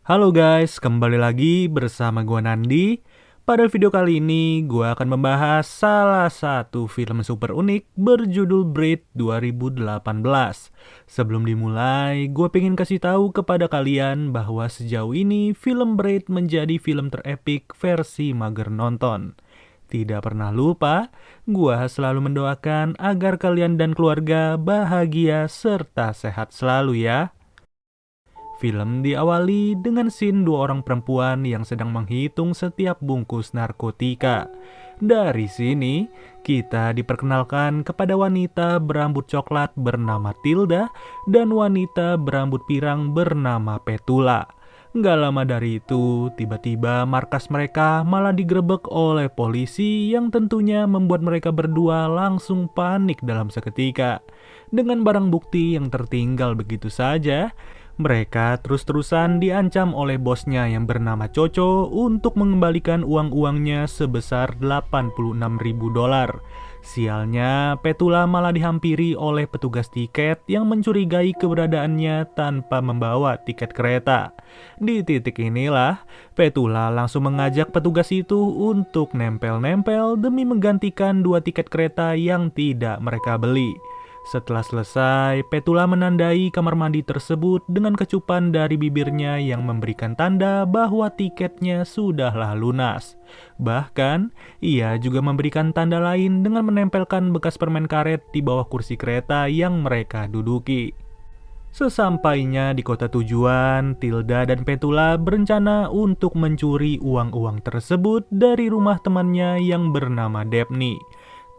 Halo guys, kembali lagi bersama gua Nandi. Pada video kali ini, gua akan membahas salah satu film super unik berjudul Braid 2018. Sebelum dimulai, gua pengen kasih tahu kepada kalian bahwa sejauh ini film Braid menjadi film terepik versi mager nonton. Tidak pernah lupa, gua selalu mendoakan agar kalian dan keluarga bahagia serta sehat selalu ya. Film diawali dengan scene dua orang perempuan yang sedang menghitung setiap bungkus narkotika. Dari sini, kita diperkenalkan kepada wanita berambut coklat bernama Tilda dan wanita berambut pirang bernama Petula. Nggak lama dari itu, tiba-tiba markas mereka malah digerebek oleh polisi yang tentunya membuat mereka berdua langsung panik dalam seketika. Dengan barang bukti yang tertinggal begitu saja, mereka terus-terusan diancam oleh bosnya yang bernama Coco untuk mengembalikan uang-uangnya sebesar $86.000. Sialnya, Petula malah dihampiri oleh petugas tiket yang mencurigai keberadaannya tanpa membawa tiket kereta. Di titik inilah, Petula langsung mengajak petugas itu untuk nempel-nempel demi menggantikan dua tiket kereta yang tidak mereka beli. Setelah selesai, Petula menandai kamar mandi tersebut dengan kecupan dari bibirnya yang memberikan tanda bahwa tiketnya sudahlah lunas. Bahkan, ia juga memberikan tanda lain dengan menempelkan bekas permen karet di bawah kursi kereta yang mereka duduki. Sesampainya di kota tujuan, Tilda dan Petula berencana untuk mencuri uang-uang tersebut dari rumah temannya yang bernama Daphne.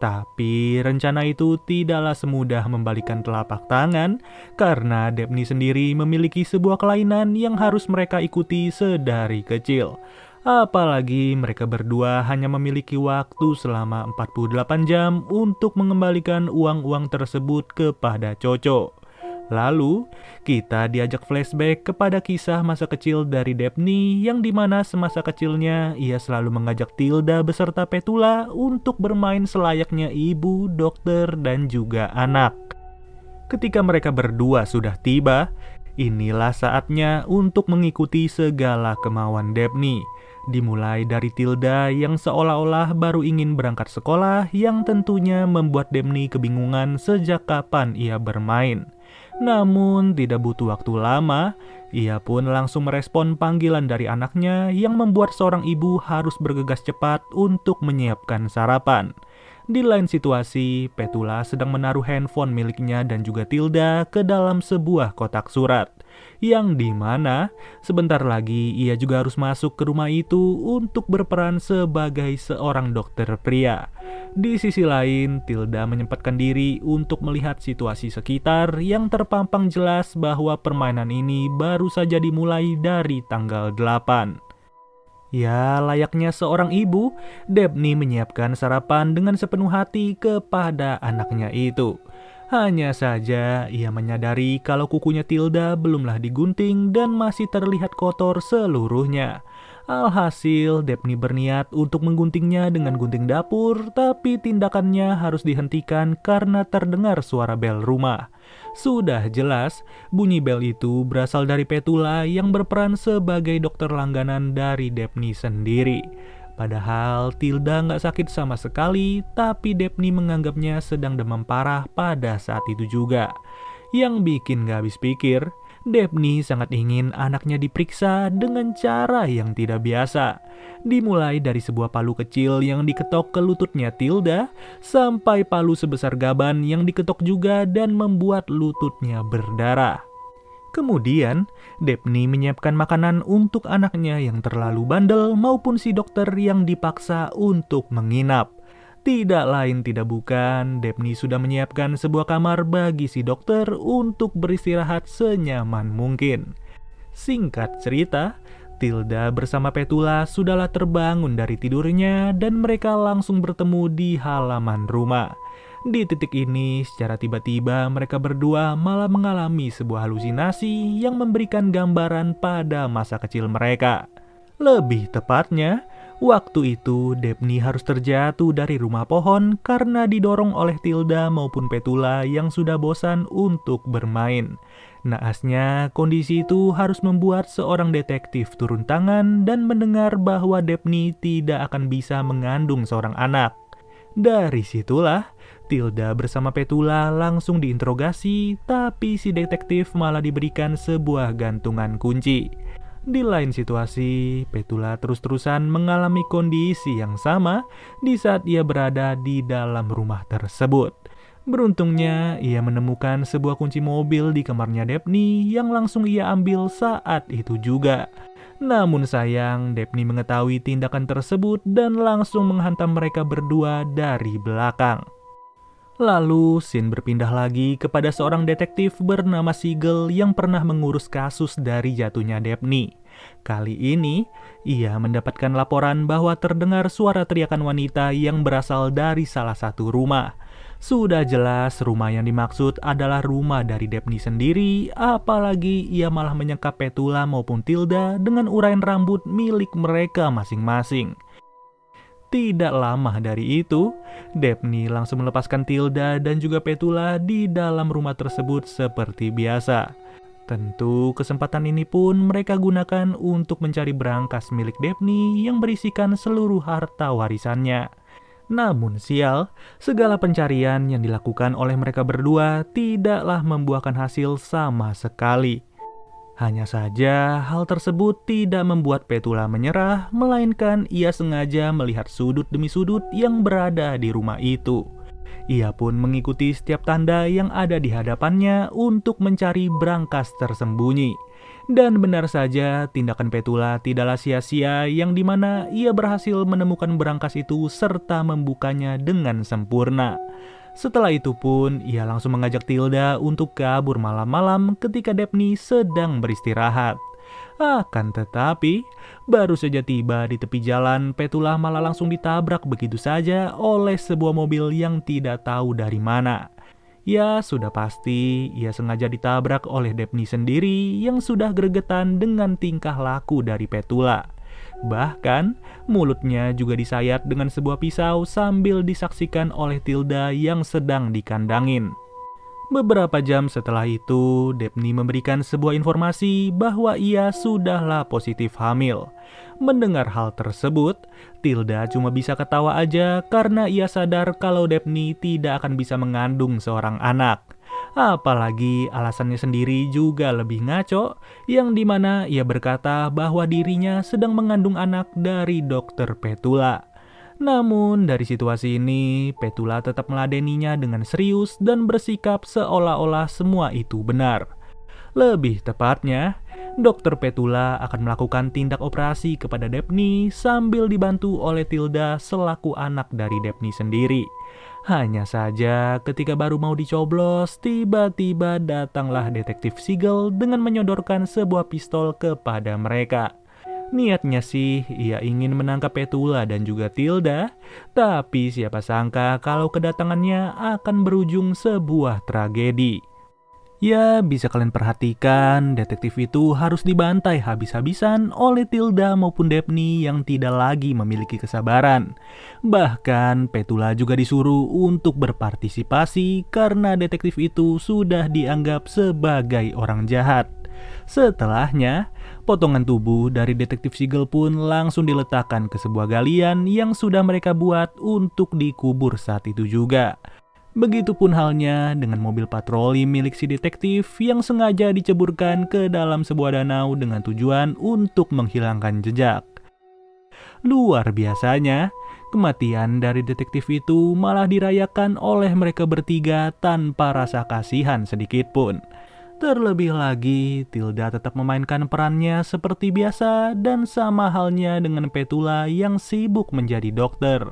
Tapi rencana itu tidaklah semudah membalikan telapak tangan karena Daphne sendiri memiliki sebuah kelainan yang harus mereka ikuti sedari kecil. Apalagi mereka berdua hanya memiliki waktu selama 48 jam untuk mengembalikan uang-uang tersebut kepada Coco. Lalu, kita diajak flashback kepada kisah masa kecil dari Daphne yang dimana semasa kecilnya ia selalu mengajak Tilda beserta Petula untuk bermain selayaknya ibu, dokter, dan juga anak. Ketika mereka berdua sudah tiba, inilah saatnya untuk mengikuti segala kemauan Daphne. Dimulai dari Tilda yang seolah-olah baru ingin berangkat sekolah yang tentunya membuat Daphne kebingungan sejak kapan ia bermain. Namun tidak butuh waktu lama, ia pun langsung merespon panggilan dari anaknya yang membuat seorang ibu harus bergegas cepat untuk menyiapkan sarapan. Di lain situasi, Petula sedang menaruh handphone miliknya dan juga Tilda ke dalam sebuah kotak surat. Yang dimana sebentar lagi ia juga harus masuk ke rumah itu untuk berperan sebagai seorang dokter pria. Di sisi lain, Tilda menyempatkan diri untuk melihat situasi sekitar yang terpampang jelas bahwa permainan ini baru saja dimulai dari tanggal 8. Ya, layaknya seorang ibu, Daphne menyiapkan sarapan dengan sepenuh hati kepada anaknya itu. Hanya saja, ia menyadari kalau kukunya Tilda belumlah digunting dan masih terlihat kotor seluruhnya. Alhasil, Daphne berniat untuk mengguntingnya dengan gunting dapur, tapi tindakannya harus dihentikan karena terdengar suara bel rumah. Sudah jelas, bunyi bel itu berasal dari Petula yang berperan sebagai dokter langganan dari Daphne sendiri. Padahal Tilda nggak sakit sama sekali, tapi Daphne menganggapnya sedang demam parah pada saat itu juga. Yang bikin nggak habis pikir, Daphne sangat ingin anaknya diperiksa dengan cara yang tidak biasa. Dimulai dari sebuah palu kecil yang diketok ke lututnya Tilda, sampai palu sebesar gaban yang diketok juga dan membuat lututnya berdarah. Kemudian, Daphne menyiapkan makanan untuk anaknya yang terlalu bandel maupun si dokter yang dipaksa untuk menginap. Tidak lain tidak bukan, Daphne sudah menyiapkan sebuah kamar bagi si dokter untuk beristirahat senyaman mungkin. Singkat cerita, Tilda bersama Petula sudahlah terbangun dari tidurnya dan mereka langsung bertemu di halaman rumah. Di titik ini, secara tiba-tiba mereka berdua malah mengalami sebuah halusinasi yang memberikan gambaran pada masa kecil mereka. Lebih tepatnya, waktu itu Daphne harus terjatuh dari rumah pohon karena didorong oleh Tilda maupun Petula yang sudah bosan untuk bermain. Naasnya, kondisi itu harus membuat seorang detektif turun tangan dan mendengar bahwa Daphne tidak akan bisa mengandung seorang anak. Dari situlah, Tilda bersama Petula langsung diinterogasi, tapi si detektif malah diberikan sebuah gantungan kunci. Di lain situasi, Petula terus-terusan mengalami kondisi yang sama di saat ia berada di dalam rumah tersebut. Beruntungnya, ia menemukan sebuah kunci mobil di kamarnya Daphne yang langsung ia ambil saat itu juga. Namun sayang, Daphne mengetahui tindakan tersebut dan langsung menghantam mereka berdua dari belakang. Lalu, scene berpindah lagi kepada seorang detektif bernama Sigel yang pernah mengurus kasus dari jatuhnya Daphne. Kali ini, ia mendapatkan laporan bahwa terdengar suara teriakan wanita yang berasal dari salah satu rumah. Sudah jelas rumah yang dimaksud adalah rumah dari Daphne sendiri, apalagi ia malah menyekap Petula maupun Tilda dengan uraian rambut milik mereka masing-masing. Tidak lama dari itu, Daphne langsung melepaskan Tilda dan juga Petula di dalam rumah tersebut seperti biasa. Tentu kesempatan ini pun mereka gunakan untuk mencari berangkas milik Daphne yang berisikan seluruh harta warisannya. Namun sial, segala pencarian yang dilakukan oleh mereka berdua tidaklah membuahkan hasil sama sekali. Hanya saja hal tersebut tidak membuat Petula menyerah, melainkan ia sengaja melihat sudut demi sudut yang berada di rumah itu. Ia pun mengikuti setiap tanda yang ada di hadapannya untuk mencari berangkas tersembunyi. Dan benar saja, tindakan Petula tidaklah sia-sia yang dimana ia berhasil menemukan berangkas itu serta membukanya dengan sempurna. Setelah itu pun, ia langsung mengajak Tilda untuk kabur malam-malam ketika Daphne sedang beristirahat. Akan tetapi, baru saja tiba di tepi jalan, Petula malah langsung ditabrak begitu saja oleh sebuah mobil yang tidak tahu dari mana. Ya, sudah pasti ia sengaja ditabrak oleh Daphne sendiri yang sudah gregetan dengan tingkah laku dari Petula. Bahkan, mulutnya juga disayat dengan sebuah pisau sambil disaksikan oleh Tilda yang sedang dikandangin. Beberapa jam setelah itu, Daphne memberikan sebuah informasi bahwa ia sudahlah positif hamil. Mendengar hal tersebut, Tilda cuma bisa ketawa aja karena ia sadar kalau Daphne tidak akan bisa mengandung seorang anak. Apalagi alasannya sendiri juga lebih ngaco, yang dimana ia berkata bahwa dirinya sedang mengandung anak dari dokter Petula. Namun dari situasi ini, Petula tetap meladeninya dengan serius dan bersikap seolah-olah semua itu benar. Lebih tepatnya, dokter Petula akan melakukan tindak operasi kepada Daphne sambil dibantu oleh Tilda selaku anak dari Daphne sendiri. Hanya saja ketika baru mau dicoblos, tiba-tiba datanglah detektif Sigel dengan menyodorkan sebuah pistol kepada mereka. Niatnya sih ia ingin menangkap Petula dan juga Tilda, tapi siapa sangka kalau kedatangannya akan berujung sebuah tragedi. Ya, bisa kalian perhatikan, detektif itu harus dibantai habis-habisan oleh Tilda maupun Daphne yang tidak lagi memiliki kesabaran. Bahkan, Petula juga disuruh untuk berpartisipasi karena detektif itu sudah dianggap sebagai orang jahat. Setelahnya, potongan tubuh dari detektif Sigel pun langsung diletakkan ke sebuah galian yang sudah mereka buat untuk dikubur saat itu juga. Begitupun halnya dengan mobil patroli milik si detektif yang sengaja diceburkan ke dalam sebuah danau dengan tujuan untuk menghilangkan jejak. Luar biasanya, kematian dari detektif itu malah dirayakan oleh mereka bertiga tanpa rasa kasihan sedikitpun. Terlebih lagi, Tilda tetap memainkan perannya seperti biasa dan sama halnya dengan Petula yang sibuk menjadi dokter.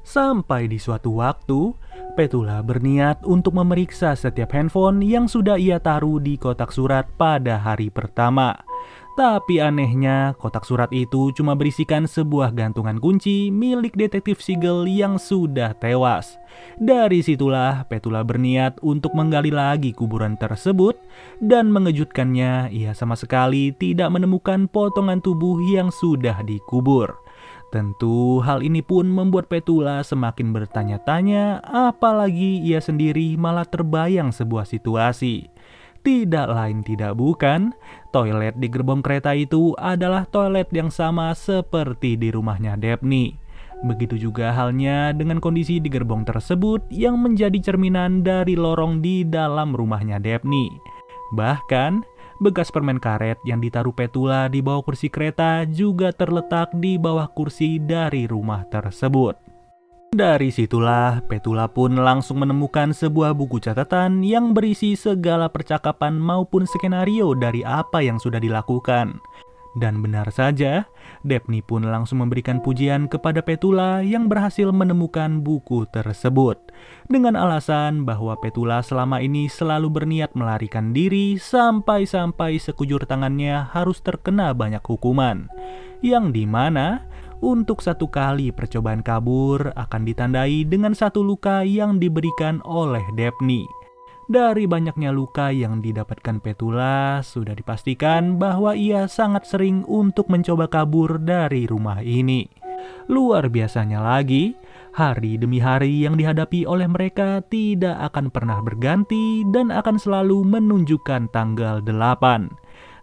Sampai di suatu waktu, Petula berniat untuk memeriksa setiap handphone yang sudah ia taruh di kotak surat pada hari pertama. Tapi anehnya, kotak surat itu cuma berisikan sebuah gantungan kunci milik detektif Sigel yang sudah tewas. Dari situlah Petula berniat untuk menggali lagi kuburan tersebut, dan mengejutkannya ia sama sekali tidak menemukan potongan tubuh yang sudah dikubur. Tentu hal ini pun membuat Petula semakin bertanya-tanya, apalagi ia sendiri malah terbayang sebuah situasi. Tidak lain tidak bukan, toilet di gerbong kereta itu adalah toilet yang sama seperti di rumahnya Daphne. Begitu juga halnya dengan kondisi di gerbong tersebut yang menjadi cerminan dari lorong di dalam rumahnya Daphne. Bahkan, bekas permen karet yang ditaruh Petula di bawah kursi kereta juga terletak di bawah kursi dari rumah tersebut. Dari situlah, Petula pun langsung menemukan sebuah buku catatan yang berisi segala percakapan maupun skenario dari apa yang sudah dilakukan. Dan benar saja, Daphne pun langsung memberikan pujian kepada Petula yang berhasil menemukan buku tersebut. Dengan alasan bahwa Petula selama ini selalu berniat melarikan diri sampai-sampai sekujur tangannya harus terkena banyak hukuman. Yang dimana untuk satu kali percobaan kabur akan ditandai dengan satu luka yang diberikan oleh Daphne. Dari banyaknya luka yang didapatkan Petula, sudah dipastikan bahwa ia sangat sering untuk mencoba kabur dari rumah ini. Luar biasanya lagi, hari demi hari yang dihadapi oleh mereka tidak akan pernah berganti dan akan selalu menunjukkan tanggal 8.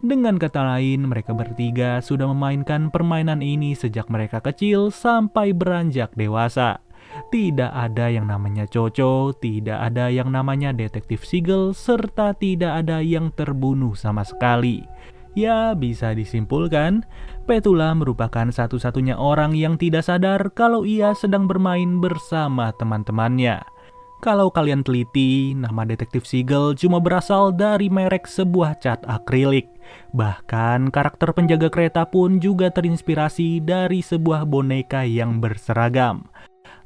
Dengan kata lain, mereka bertiga sudah memainkan permainan ini sejak mereka kecil sampai beranjak dewasa. Tidak ada yang namanya Coco, tidak ada yang namanya Detektif Sigel, serta tidak ada yang terbunuh sama sekali. Ya, bisa disimpulkan, Petula merupakan satu-satunya orang yang tidak sadar kalau ia sedang bermain bersama teman-temannya. Kalau kalian teliti, nama Detektif Sigel cuma berasal dari merek sebuah cat akrilik. Bahkan karakter penjaga kereta pun juga terinspirasi dari sebuah boneka yang berseragam.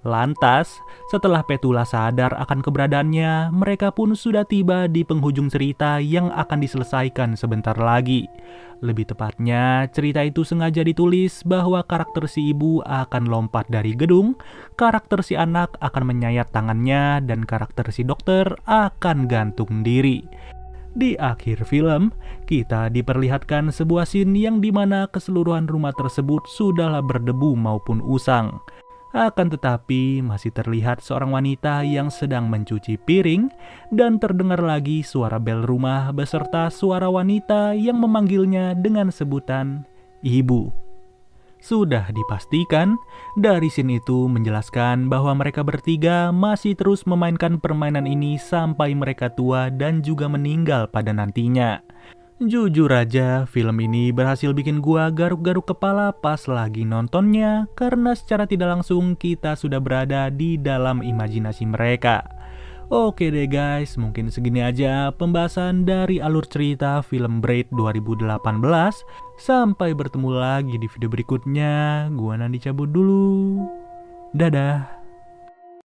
Lantas, setelah Petula sadar akan keberadaannya, mereka pun sudah tiba di penghujung cerita yang akan diselesaikan sebentar lagi. Lebih tepatnya, cerita itu sengaja ditulis bahwa karakter si ibu akan lompat dari gedung, karakter si anak akan menyayat tangannya, dan karakter si dokter akan gantung diri. Di akhir film, kita diperlihatkan sebuah scene yang dimana keseluruhan rumah tersebut sudahlah berdebu maupun usang. Akan tetapi masih terlihat seorang wanita yang sedang mencuci piring dan terdengar lagi suara bel rumah beserta suara wanita yang memanggilnya dengan sebutan ibu. Sudah dipastikan, dari scene itu menjelaskan bahwa mereka bertiga masih terus memainkan permainan ini sampai mereka tua dan juga meninggal pada nantinya. Jujur aja, film ini berhasil bikin gua garuk-garuk kepala pas lagi nontonnya karena secara tidak langsung kita sudah berada di dalam imajinasi mereka. Oke deh guys, mungkin segini aja pembahasan dari alur cerita film Braid 2018. Sampai bertemu lagi di video berikutnya. Gua Nandi cabut dulu. Dadah.